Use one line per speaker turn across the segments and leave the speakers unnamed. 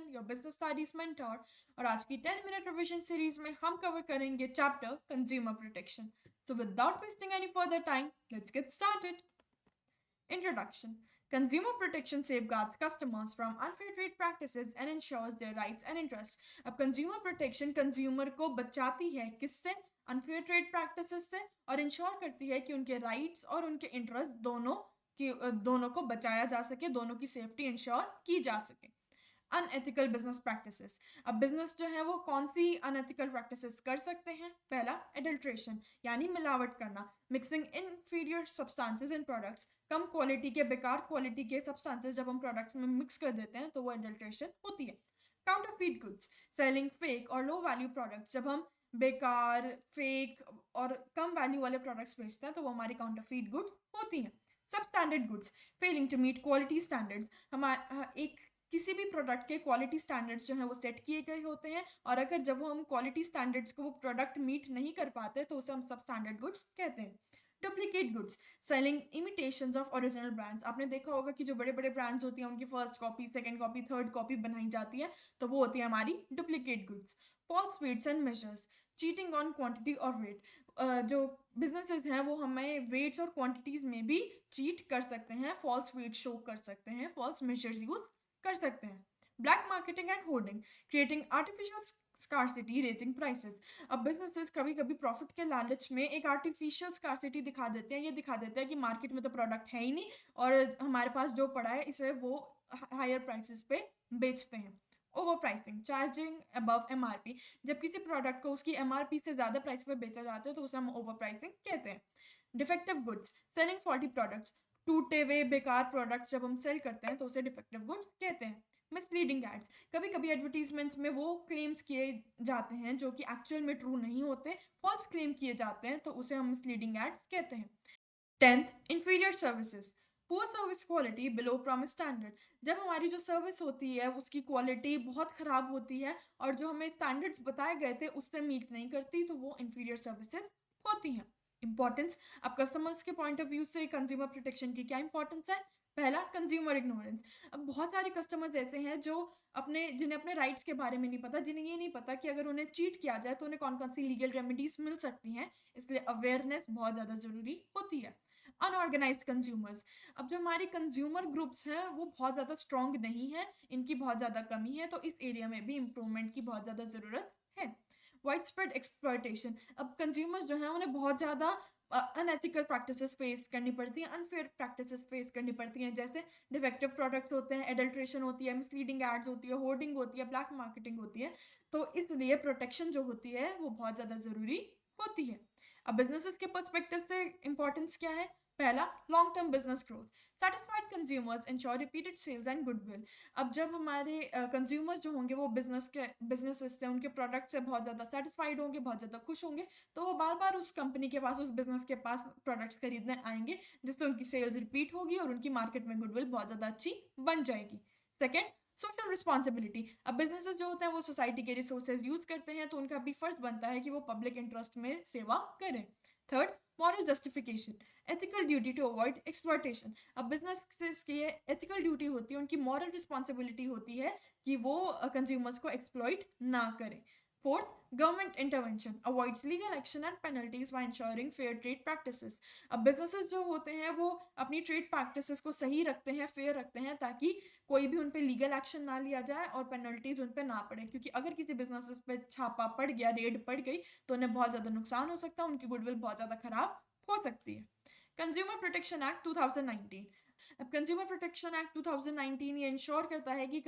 Hasan, your business studies mentor. और आज की 10 मिनट रिवीजन सीरीज में हम कवर करेंगे chapter consumer protection. So without wasting any further time, let's get started. Introduction. Consumer protection safeguards customers from unfair trade practices and ensures their rights and interests. अब consumer protection consumer को बचाती है किससे? unfair trade practices से, और ensure करती है कि उनके राइट्स और उनके इंटरेस्ट दोनों को बचाया जा सके, दोनों की सेफ्टी इंश्योर की जा सके। Unethical business practices. अब बिजनेस जो है वो कौन सी अनएथिकल प्रैक्टिसेस कर सकते हैं? पहला, एडल्ट्रेशन यानी मिलावट करना, mixing inferior substances in products. Come quality के, बेकार क्वालिटी के सब्सटेंसेस जब हम प्रोडक्ट्स में मिक्स कर देते हैं तो वो एडल्ट्रेशन होती है। काउंटरफीट गुड्स, सेलिंग फेक और लो वैल्यू प्रोडक्ट्स। जब हम बेकार, फेक और कम वैल्यू वाले प्रोडक्ट्स बेचते हैं तो वो हमारी काउंटरफीट गुड्स होती हैं। सब standard goods, failing to meet quality standards. हमारा एक किसी भी प्रोडक्ट के क्वालिटी स्टैंडर्ड्स जो हैं वो सेट किए गए होते हैं, और अगर जब वो हम क्वालिटी स्टैंडर्ड्स को वो प्रोडक्ट मीट नहीं कर पाते तो उसे हम सब स्टैंडर्ड गुड्स कहते हैं। Duplicate goods, selling imitations of original brands. आपने देखा होगा कि जो बड़े बड़े ब्रांड्स होती हैं उनकी first copy, second copy, third copy बनाई जाती है, तो वो होती है हमारी duplicate goods. False weights and measures, cheating on quantity और वेट। जो बिजनेसेस हैं वो हमें वेट्स और क्वांटिटीज में भी चीट कर सकते हैं, फॉल्स वेट शो कर सकते हैं, फॉल्स मेजर्स यूज कर सकते हैं। Black marketing and hoarding, creating artificial scarcity, raising prices. अब बिजनेसेस कभी कभी प्रॉफिट के लालच में एक आर्टिफिशियल स्कार्सिटी दिखा देते हैं, ये दिखा देते हैं कि मार्केट में तो प्रोडक्ट है ही नहीं और हमारे पास जो पड़ा है इसे वो हायर प्राइसेस पे बेचते हैं। Over pricing, charging above MRP. जब किसी प्रोडक्ट को उसकी एमआरपी से ज़्यादा प्राइस पे बेचा जाता है तो उसे हम ओवर प्राइसिंग कहते हैं। Defective goods, selling faulty products, टूटे हुए बेकार प्रोडक्ट्स जब हम सेल करते हैं तो उसे डिफेक्टिव गुड्स कहते हैं। मिसलीडिंग एड्स, कभी कभी एडवर्टीजमेंट्स में वो क्लेम्स किए जाते हैं जो कि एक्चुअल में ट्रू नहीं होते, फॉल्स क्लेम किए जाते हैं, तो उसे हम मिसलीडिंग एड्स कहते हैं। 10th, inferior services, poor service quality below promise standard. जब हमारी जो सर्विस होती है उसकी क्वालिटी बहुत ख़राब होती है और जो हमें स्टैंडर्ड्स बताए गए थे उससे मीट नहीं करती, तो वो inferior सर्विसेज होती हैं। इंपॉर्टेंस, अब कस्टमर्स के पॉइंट ऑफ व्यू से कंज्यूमर प्रोटेक्शन की क्या इंपॉर्टेंस है? पहला, कंज्यूमर इग्नोरेंस। अब बहुत सारे कस्टमर्स ऐसे हैं जो जिन्हें अपने राइट्स के बारे में नहीं पता, जिन्हें ये नहीं पता कि अगर उन्हें चीट किया जाए तो उन्हें कौन कौन सी लीगल रेमेडीज मिल सकती हैं, इसलिए अवेयरनेस बहुत ज़्यादा ज़रूरी होती है। अनऑर्गेनाइज्ड कंज्यूमर्स, अब जो हमारे कंज्यूमर ग्रुप्स हैं वो बहुत ज़्यादा स्ट्रॉन्ग नहीं है, इनकी बहुत ज़्यादा कमी है, तो इस एरिया में भी इम्प्रूवमेंट की बहुत ज़्यादा ज़रूरत है। वाइड स्प्रेड एक्सप्लॉयटेशन, अब कंज्यूमर्स जो हैं उन्हें बहुत ज़्यादा अनएथिकल प्रैक्टिसेस फेस करनी पड़ती हैं, अनफेयर प्रैक्टिसेस फेस करनी पड़ती हैं, जैसे डिफेक्टिव प्रोडक्ट्स होते हैं, एडल्ट्रेशन होती है, मिसलीडिंग एड्स होती है, होर्डिंग होती है, ब्लैक मार्केटिंग होती है, तो इसलिए प्रोटेक्शन जो होती है वो बहुत ज़्यादा ज़रूरी होती है। अब बिजनेसेस के पर्सपेक्टिव से इंपॉर्टेंस क्या है? पहला, long term business growth, satisfied consumers ensure repeated sales and goodwill. अब जब हमारे कंज्यूमर्स जो होंगे वो बिजनेसेस से, उनके प्रोडक्ट से बहुत ज़्यादा सेटिस्फाइड होंगे, बहुत ज़्यादा खुश होंगे, तो वो बार बार उस कंपनी के पास, उस बिजनेस के पास प्रोडक्ट्स खरीदने आएंगे, जिससे उनकी सेल्स रिपीट होगी और उनकी मार्केट में गुडविल बहुत ज़्यादा अच्छी बन जाएगी। Second, social responsibility. अब बिजनेसेस जो होते हैं वो सोसाइटी के रिसोर्सेज यूज करते हैं, तो उनका भी फर्ज बनता है कि वो पब्लिक इंटरेस्ट में सेवा करें। Third, moral justification, ethical duty to avoid exploitation. अब बिजनेस की एथिकल ड्यूटी होती है, उनकी मॉरल रिस्पॉन्सिबिलिटी होती है कि वो कंज्यूमर्स को एक्सप्लॉइट ना करें। Fourth, government intervention avoids legal action and penalties by ensuring fair trade practices. अब बिजनेसेस जो होते हैं वो अपनी ट्रेड प्रैक्टिसेस को सही रखते हैं, फेयर रखते हैं, ताकि कोई भी उन पे लीगल एक्शन ना लिया जाए और पेनल्टीज उन पे ना पड़े, क्योंकि अगर किसी बिजनेस पे छापा पड़ गया, रेड पड़ गई, तो उन्हें बहुत ज़्यादा नुकसान हो सकता है, उनकी गुडविल बहुत ज़्यादा खराब हो सकती है। Consumer protection act 2019। अब कंज्यूमर प्रोटेक्शन एक्ट 2019 ये इंश्योर करता है कि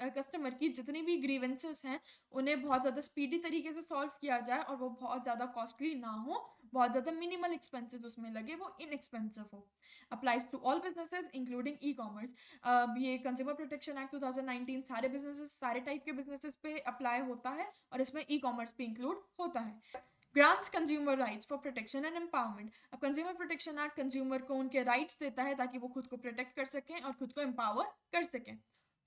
कस्टमर की जितनी भी ग्रीवेंसेस हैं उन्हें बहुत ज़्यादा स्पीडी तरीके से सॉल्व किया जाए और वो बहुत ज़्यादा कॉस्टली ना हो, बहुत ज़्यादा मिनिमल एक्सपेंसेस उसमें लगे, वो इनएक्सपेंसिव हो। Applies to all businesses including e commerce. ये कंज्यूमर प्रोटेक्शन एक्ट 2019 सारे बिजनेसेस, सारे टाइप के बिजनेसेस पे अप्लाई होता है और इसमें ई कॉमर्स भी इंक्लूड होता है। Grants consumer rights for protection and empowerment. अब कंज्यूमर प्रोटेक्शन एक्ट कंज्यूमर को उनके राइट्स देता है ताकि वो खुद को प्रोटेक्ट कर सकें और खुद को एम्पावर कर सकें।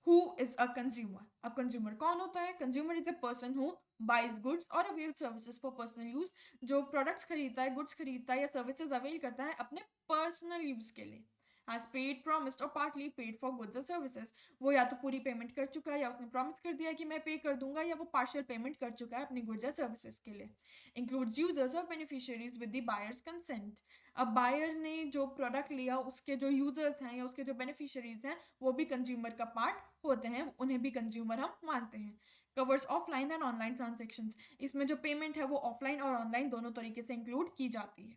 Who is a consumer? अब कंज्यूमर कौन होता है? Consumer is a person who buys goods और avail services for personal use, जो प्रोडक्ट्स खरीदता है, गुड्स खरीदता है या सर्विसेज अवेल करता है अपने पर्सनल यूज के लिए। हैज पेड, प्रॉमिस्ड और पार्टली पेड फॉर गुड्स और सर्विसेज। वो या तो पूरी पेमेंट कर चुका है, या उसने प्रॉमिस कर दिया कि मैं पे कर दूंगा, या वो पार्शियल पेमेंट कर चुका है अपनी गुड्स और सर्विसेज के लिए। इंक्लूड्स यूजर्स और beneficiaries with the buyers consent. अब बायर ने जो प्रोडक्ट लिया उसके जो यूजर्स हैं या उसके जो बेनिफिशियरीज हैं वो भी कंज्यूमर का पार्ट होते हैं, उन्हें भी कंज्यूमर हम मानते हैं। Covers offline and online transactions. इसमें जो पेमेंट है वो ऑफलाइन और ऑनलाइन दोनों तरीके से इंक्लूड की जाती है।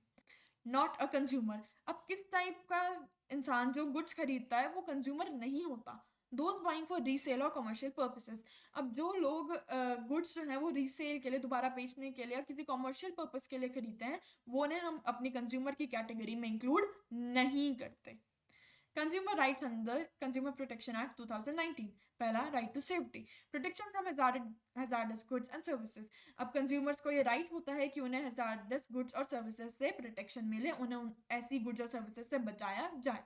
Not a consumer. अब किस टाइप का इंसान जो गुड्स खरीदता है वो कंज्यूमर नहीं होता। दोज बाइंग फॉर रीसेल और कमर्शियल पर्पसेस। अब जो लोग गुड्स जो है वो रीसेल के लिए, दोबारा बेचने के लिए या किसी कमर्शियल पर्पस के लिए खरीदते हैं, वो ने हम अपनी कंज्यूमर की कैटेगरी में इंक्लूड नहीं करते। Consumer rights under consumer protection act 2019। पहला, right to safety, protection from hazardous goods and services. अब कंज्यूमर्स को ये राइट होता है कि उन्हें हैजार्डस गुड्स और सर्विसेज से प्रोटेक्शन मिले, उन्हें ऐसी गुड्स और सर्विसेज से बचाया जाए।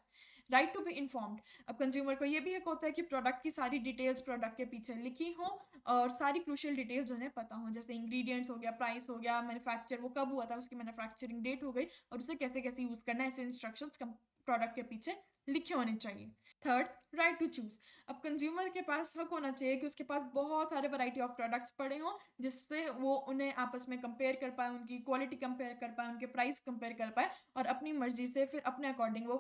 Right to be informed. अब कंज्यूमर को ये भी हक होता है कि प्रोडक्ट की सारी डिटेल्स प्रोडक्ट के पीछे लिखी हो और सारी क्रूशियल डिटेल्स उन्हें पता हो, जैसे इंग्रेडिएंट्स हो गया, प्राइस हो गया, मैन्युफैक्चर वो कब हुआ था, उसकी मैन्युफैक्चरिंग डेट हो गई और उसे कैसे कैसे यूज करना है, ऐसे इंस्ट्रक्शंस प्रोडक्ट के पीछे लिखे होने चाहिए। Third, right to choose. अब कंज्यूमर के पास हक होना चाहिए कि उसके पास बहुत सारे वैरायटी ऑफ प्रोडक्ट्स पड़े हों, जिससे वो उन्हें आपस में कंपेयर कर पाए, उनकी क्वालिटी कंपेयर कर पाए, उनके प्राइस कंपेयर कर पाए और अपनी मर्जी से फिर अपने अकॉर्डिंग वो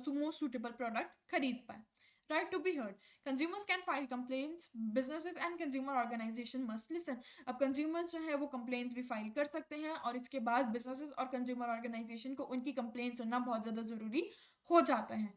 मोस्ट सूटेबल प्रोडक्ट खरीद पाए। Right to be heard. Consumers can file complaints. Businesses and consumer organization must listen. अब consumers जो है वो complaints भी file कर सकते हैं और इसके बाद businesses और consumer organization को उनकी complaints सुनना बहुत ज़्यादा ज़रूरी हो जाता है.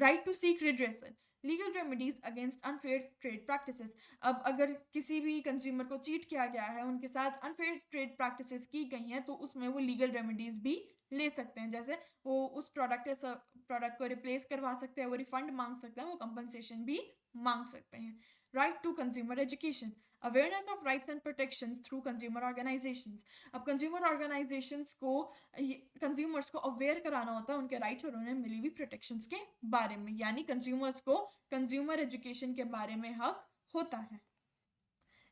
Right to seek redressal. Legal remedies against unfair trade practices. अब अगर किसी भी कंज्यूमर को चीट किया गया है, उनके साथ अनफेयर ट्रेड प्रैक्टिसेस की गई हैं, तो उसमें वो लीगल रेमेडीज भी ले सकते हैं, जैसे वो उस प्रोडक्ट को रिप्लेस करवा सकते हैं, वो रिफंड मांग सकते हैं, वो कंपनसेशन भी मांग सकते हैं। Right to consumer education, awareness of rights and protection through consumer organisations. अब कंज्यूमर ऑर्गेनाइजेशंस को कंज्यूमर्स को अवेयर कराना होता है उनके राइट्स और उन्हें मिली हुई प्रोटेक्शंस के बारे में, यानी कंज्यूमर्स को कंज्यूमर एजुकेशन के बारे में हक होता है।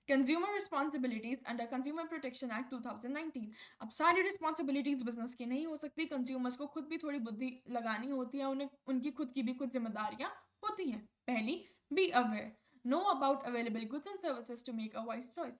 Consumer responsibilities under consumer protection act 2019। अब सारी रिस्पॉन्सिबिलिटीज बिजनेस की नहीं हो सकती, कंज्यूमर्स को खुद भी थोड़ी बुद्धि लगानी होती है, उन्हें उनकी खुद की भी कुछ जिम्मेदारियां होती हैं। पहली, be aware, know about available goods and services to make a wise choice.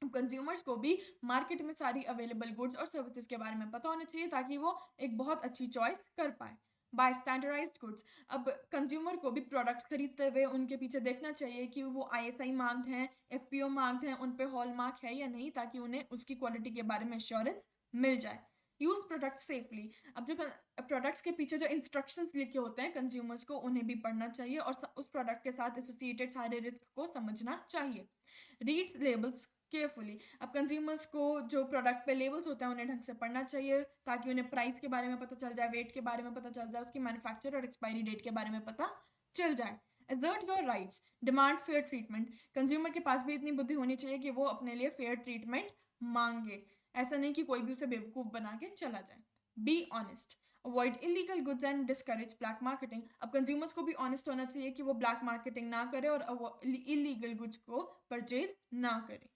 Consumers को भी मार्केट में सारी अवेलेबल गुड्स और सर्विसेज के बारे में पता होना चाहिए ताकि वो एक बहुत अच्छी चॉइस कर पाए। Buy standardised goods. अब कंज्यूमर को भी प्रोडक्ट्स खरीदते हुए उनके पीछे देखना चाहिए कि वो ISI मार्क्ड हैं, FPO मार्क्ड हैं, उन पे हॉलमार्क है या नहीं, ताकि उन्हें उसकी क्वालिटी के बारे में एश्योरेंस मिल जाए। Use product safely. अब जो प्रोडक्ट्स के पीछे जो इंस्ट्रक्शंस लिखे होते हैं कंज्यूमर्स को उन्हें भी पढ़ना चाहिए और उस प्रोडक्ट के साथ एसोसिएटेड सारे रिस्क को समझना चाहिए। Reads labels carefully. अब कंज्यूमर्स को जो प्रोडक्ट पे लेबल्स होते हैं उन्हें ढंग से पढ़ना चाहिए ताकि उन्हें प्राइस के बारे में पता चल जाए, वेट के बारे में पता चल जाए, उसकी मैन्युफैक्चर और एक्सपायरी डेट के बारे में पता चल जाए। Assert your rights. Demand fair treatment. Consumer के पास भी इतनी बुद्धि होनी चाहिए कि वो अपने लिए फेयर ट्रीटमेंट मांगे, ऐसा नहीं कि कोई भी उसे बेवकूफ़ बना के चला जाए। Be honest, avoid illegal goods and discourage black marketing. अब कंज्यूमर्स को भी ऑनेस्ट होना चाहिए कि वो ब्लैक मार्केटिंग ना करे और इलीगल गुड्स को परचेज ना करे।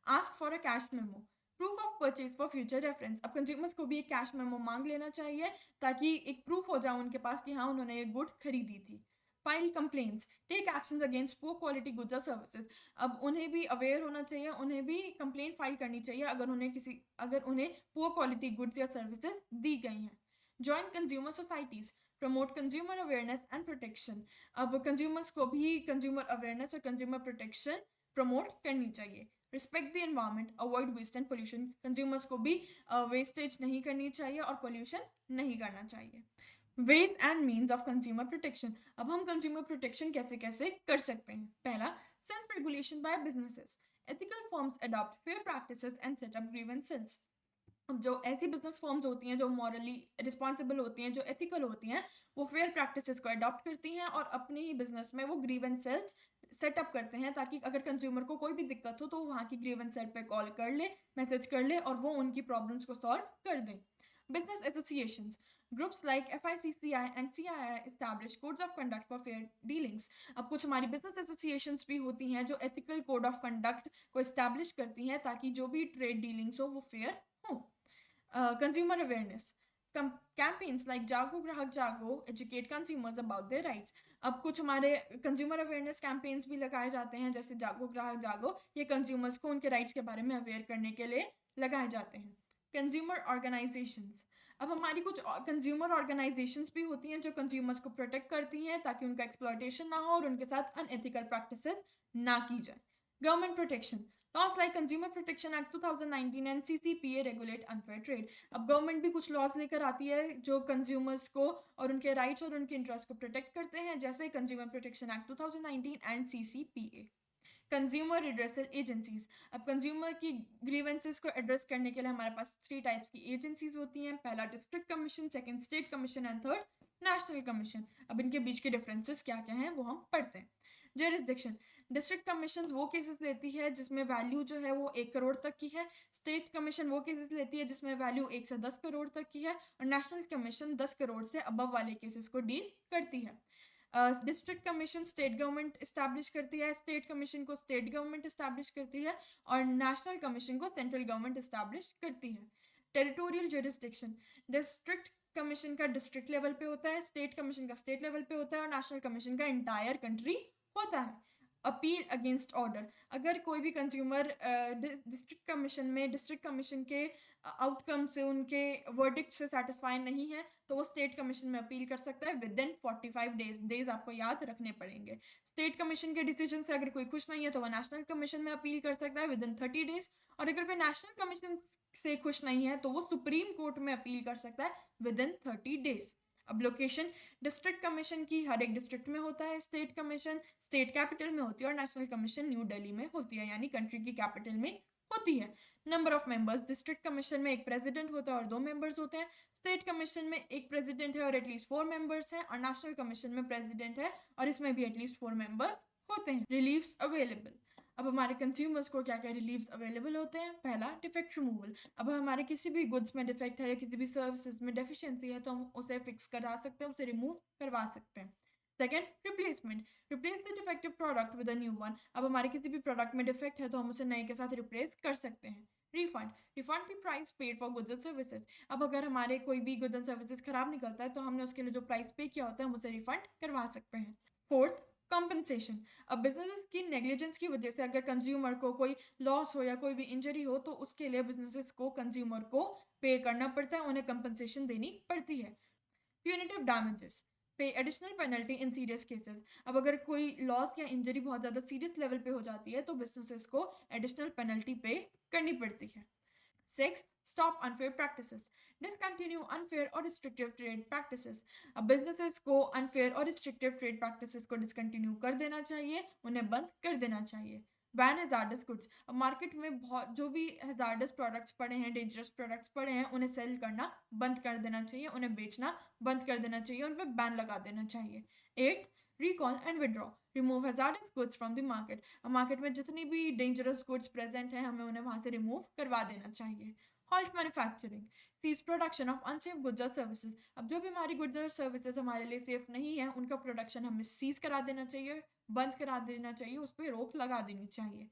Ask for a cash memo, proof of purchase for future reference. अब कंज्यूमर्स को भी एक कैश मेमो मांग लेना चाहिए ताकि एक प्रूफ हो जाए उनके पास कि हाँ उन्होंने ये गुड खरीदी थी। File complaints, take actions against poor quality goods और सर्विसेज। अब उन्हें भी अवेयर होना चाहिए, उन्हें भी कंप्लेंट फाइल करनी चाहिए अगर उन्हें पुअर क्वालिटी गुड्स या सर्विसेज दी गई हैं। Join consumer societies, promote consumer awareness and protection. अब कंज्यूमर्स को भी कंज्यूमर अवेयरनेस और कंज्यूमर प्रोटेक्शन प्रमोट करनी चाहिए। Respect the environment, avoid waste and pollution. Consumers को भी वेस्टेज नहीं करनी चाहिए और पोल्यूशन नहीं करना चाहिए। Ways and means of consumer protection. अब हम कंज्यूमर प्रोटेक्शन कैसे कैसे कर सकते हैं। पहला, self regulation by businesses, ethical firms adopt fair practices and set up grievance cells. अब जो ऐसी बिजनेस फॉर्म्स होती हैं जो मॉरली रिस्पॉन्सिबल होती हैं, जो एथिकल होती हैं, वो फेयर प्रैक्टिसेस को अडॉप्ट करती हैं और अपने ही बिजनेस में वो ग्रीवेंस सेल्स सेटअप करते हैं ताकि अगर कंज्यूमर को कोई भी दिक्कत हो तो वहाँ की ग्रीवेंस सेल पे कॉल कर ले, मैसेज कर ले और वो उनकी प्रॉब्लम्स को सॉल्व कर दें। Business associations, groups like FICCI and CII establish codes of conduct for fair dealings. अब कुछ हमारी बिजनेस एसोसिएशंस भी होती हैं जो एथिकल कोड ऑफ कंडक्ट को एस्टैब्लिश करती हैं ताकि जो भी ट्रेड डीलिंग्स हो वो फेयर हो। कंज्यूमर अवेयरनेस, कैंपेन्स लाइक जागो ग्राहक जागो educate consumers about their rights. अब कुछ हमारे कंज्यूमर अवेयरनेस कैंपेन्स भी लगाए जाते हैं, जैसे जागो ग्राहक जागो, ये कंज्यूमर्स को उनके राइट्स के बारे में अवेयर करने के लिए लगाए जाते हैं। कंज्यूमर ऑर्गेनाइजेशंस, अब हमारी कुछ कंज्यूमर ऑर्गेनाइजेशंस भी होती हैं जो कंज्यूमर्स को प्रोटेक्ट करती हैं ताकि उनका एक्सप्लॉयटेशन ना हो और उनके साथ अनएथिकल प्रैक्टिसेस ना की जाए। Government protection, laws like consumer protection act 2019 and CCPA regulate unfair trade. अब गवर्नमेंट भी कुछ लॉज लेकर आती है जो कंज्यूमर्स को और उनके राइट्स और उनके इंटरेस्ट को प्रोटेक्ट करते हैं, जैसे consumer protection act 2019 and CCPA। Consumer redressal agencies, अब कंज्यूमर की ग्रीवेंसेस को एड्रेस करने के लिए हमारे पास 3 टाइप्स की एजेंसीज होती हैं। पहला district commission, second state commission and third national commission. अब इनके बीच के डिफरेंसेस क्या क्या हैं वो हम पढ़ते हैं। जुरिसडिक्शन, डिस्ट्रिक्ट कमीशन वो केसेस लेती है जिसमें वैल्यू जो है वो 1 करोड़ तक की है। स्टेट कमीशन वो केसेस लेती है जिसमें वैल्यू 1 से 10 करोड़ तक की है। और नेशनल कमीशन 10 करोड़ से अबव वाले केसेस को डील करती है। District commission state government establish करती है, स्टेट कमीशन को स्टेट गवर्नमेंट इस्टेब्लिश करती है और नेशनल कमीशन को सेंट्रल गवर्नमेंट इस्टेब्लिश करती है। टेरिटोरियल जुरिसडिक्शन, डिस्ट्रिक्ट कमीशन का डिस्ट्रिक्ट लेवल पे होता है, स्टेट कमीशन का स्टेट लेवल पे होता है और नेशनल कमीशन का इंटायर कंट्री होता है। अपील अगेंस्ट ऑर्डर, अगर कोई भी कंज्यूमर डिस्ट्रिक्ट कमीशन में डिस्ट्रिक्ट कमीशन के आउटकम से उनके वर्डिक्ट से सेटिस्फाई नहीं है तो वो स्टेट कमीशन में अपील कर सकता है विद इन 45 डेज आपको याद रखने पड़ेंगे। स्टेट कमीशन के डिसीजन से अगर कोई खुश नहीं है तो वह नेशनल कमीशन में अपील कर सकता है विद इन 30 डेज, और अगर कोई नेशनल कमीशन से खुश नहीं है तो वो सुप्रीम कोर्ट में अपील कर सकता है विद इन 30 डेज। अब लोकेशन, डिस्ट्रिक्ट कमीशन की हर एक डिस्ट्रिक्ट में होता है, स्टेट कमीशन स्टेट कैपिटल में होती है और नेशनल कमीशन न्यू दिल्ली में होती है, यानी कंट्री की कैपिटल में होती है। Number of members, district commission में एक प्रेसिडेंट होता है और 2 मेंबर्स होते हैं, स्टेट कमीशन में एक प्रेसिडेंट है और एटलीस्ट 4 मेंबर्स हैं, और नेशनल कमीशन में प्रेसिडेंट है और इसमें भी एटलीस्ट 4 मेंबर्स होते हैं। रिलीफ्स अवेलेबल, अब हमारे कंज्यूमर्स को क्या क्या रिलीव्स अवेलेबल होते हैं। पहला, डिफेक्ट रिमूवल, अब हमारे किसी भी गुड्स में डिफेक्ट है या किसी भी सर्विसेज में डेफिशिएंसी है तो हम उसे फिक्स करा सकते हैं, उसे रिमूव करवा सकते हैं। Second, replacement, replace the defective product with a new one, अब हमारे किसी भी प्रोडक्ट में डिफेक्ट है तो हम उसे नए के साथ रिप्लेस कर सकते हैं। Refund, refund the price paid for goods and services, अब अगर हमारे कोई भी गुड्स एंड सर्विसेज खराब निकलता है तो हमने उसके लिए जो प्राइस पे किया होता है हम उसे रिफंड करवा सकते हैं। फोर्थ, कंपनसेशन, अब बिजनेसेस की नेग्लिजेंस की वजह से अगर कंज्यूमर को कोई लॉस हो या कोई भी इंजरी हो तो उसके लिए बिजनेसेस को कंज्यूमर को पे करना पड़ता है, उन्हें कंपनसेशन देनी पड़ती है। प्यूनिटिव डैमेजेस, पे एडिशनल पेनल्टी इन सीरियस केसेस, अब अगर कोई लॉस या इंजरी बहुत ज़्यादा सीरियस लेवल पे हो जाती है तो बिजनेसेस को एडिशनल पेनल्टी पे करनी पड़ती है। Sixth, stop unfair practices. Discontinue unfair or restrictive trade practices. अब businesses को unfair और restrictive trade practices को discontinue कर देना चाहिए, उन्हें बंद कर देना चाहिए। Ban hazardous goods. अब मार्केट में बहुत जो भी hazardous products पड़े हैं, dangerous products पड़े हैं, उन्हें सेल करना बंद कर देना चाहिए, उन्हें बेचना बंद कर देना चाहिए, उन पर बैन लगा देना चाहिए। 8, recall and withdraw. Remove hazardous goods from the market. अब मार्केट में जितनी भी डेंजरस गुड्स प्रेजेंट हैं हमें उन्हें वहां से रिमूव करवा देना चाहिए। Halt manufacturing, seize production of unsafe goods और सर्विसेज, अब जो भी हमारी गुड्स और सर्विसेज हमारे लिए सेफ नहीं है उनका प्रोडक्शन हमें सीज करा देना चाहिए, बंद करा देना चाहिए, उस पर रोक लगा देनी चाहिए।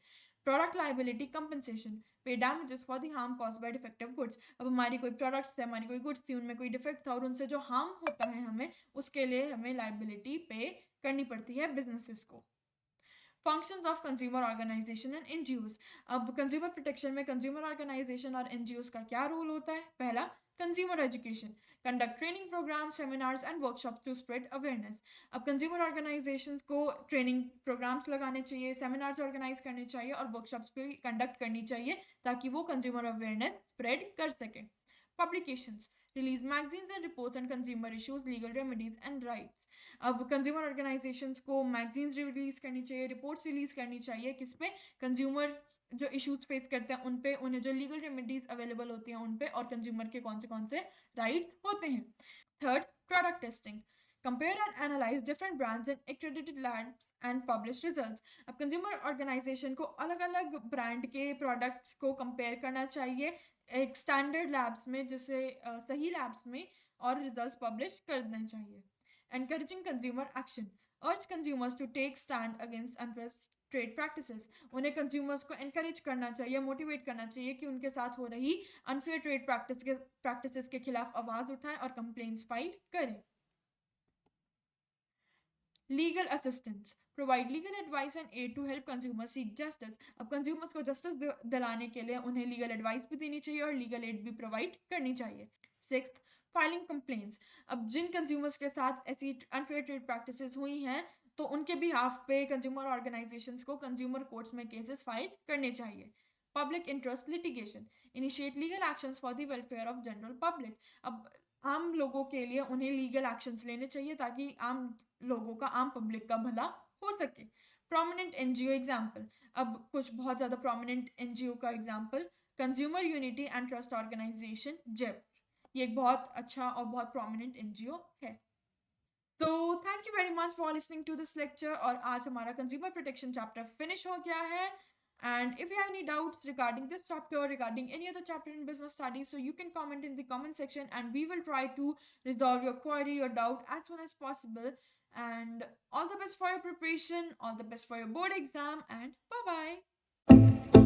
प्रोडक्ट लाइबिलिटी कंपनसेशन, पे damages for the harm caused by defective goods, अब हमारी कोई प्रोडक्ट्स थे, हमारी कोई गुड्स थी, उनमें कोई डिफेक्ट था और उनसे जो हार्म होता है हमें उसके लिए हमें लाइबिलिटी पे करनी पड़ती है बिजनेसेस को। Functions of consumer organisation and NGOs, अब कंज्यूमर प्रोटेक्शन में कंज्यूमर ऑर्गेनाइजेशन और एनजीओज का क्या रोल होता है। पहला, consumer education, conduct training programme, seminars and workshop to spread awareness, अब कंज्यूमर ऑर्गेनाइजेशन को ट्रेनिंग प्रोग्राम्स लगाने चाहिए, सेमिनार्स ऑर्गेनाइज करने चाहिए और वर्कशॉप्स भी कंडक्ट करनी चाहिए ताकि वो कंज्यूमर अवेयरनेस स्प्रेड कर सके। Publications, release magazines and reports on consumer issues, legal remedies and rights, अब कंज्यूमर ऑर्गेनाइजेशंस को मैगजीन्स रिलीज करनी चाहिए, रिपोर्ट्स रिलीज करनी चाहिए, किस पे, कंज्यूमर जो इश्यूज फेस करते हैं उन पे, उन्हें जो लीगल रेमेडीज अवेलेबल होती हैं उन पे और कंज्यूमर के कौन से राइट्स होते हैं। Third, product testing, compare and analyze different brands in accredited labs and publish results, अब कंज्यूमर ऑर्गेनाइजेशन को अलग अलग ब्रांड के प्रोडक्ट्स को कंपेयर करना चाहिए एक स्टैंडर्ड लैब्स में, जैसे सही लैब्स में, और रिजल्ट्स पब्लिश करने चाहिए। Encouraging consumer action, urge consumers to take stand against unfair trade practices. उन्हें कंज्यूमर्स को एनकरेज करना चाहिए, मोटिवेट करना चाहिए कि उनके साथ हो रही अनफेयर ट्रेड प्रैक्टिसेस के खिलाफ आवाज़ उठाएं और कंप्लेंट्स फाइल करें। Legal assistance, provide legal advice and aid to help consumer seek justice. अब कंज्यूमर्स को जस्टिस दिलाने के लिए उन्हें लीगल एडवाइस भी देनी चाहिए और लीगल एड भी प्रोवाइड करनी चाहिए। Sixth, filing complaints. अब जिन कंज्यूमर्स के साथ ऐसी अनफेयर ट्रेड प्रैक्टिसेस हुई हैं तो उनके बिहाफ पे कंज्यूमर ऑर्गेनाइजेशंस को कंज्यूमर कोर्ट्स में केसेस फाइल करने चाहिए। Public interest litigation, initiate legal actions for the welfare of general public. अब आम लोगों के लिए उन्हें लीगल एक्शंस लेने चाहिए ताकि आम लोगों का, आम पब्लिक का भला हो सके। प्रोमिनेंट एनजीओ एग्जाम्पल, अब कुछ बहुत ज़्यादा प्रोमिनेंट एनजीओ का example, consumer unity and trust organisation Jaipur. ये एक बहुत अच्छा और बहुत प्रोमिनेंट एनजीओ है। तो thank you very much for listening to this lecture, और आज हमारा कंज्यूमर प्रोटेक्शन चैप्टर फिनिश हो गया है। And if you have any doubts regarding this chapter or regarding any other chapter in business studies, so you can comment in the comment section and we will try to resolve your query or doubt as soon as possible. And all the best for your preparation, all the best for your board exam, and bye bye.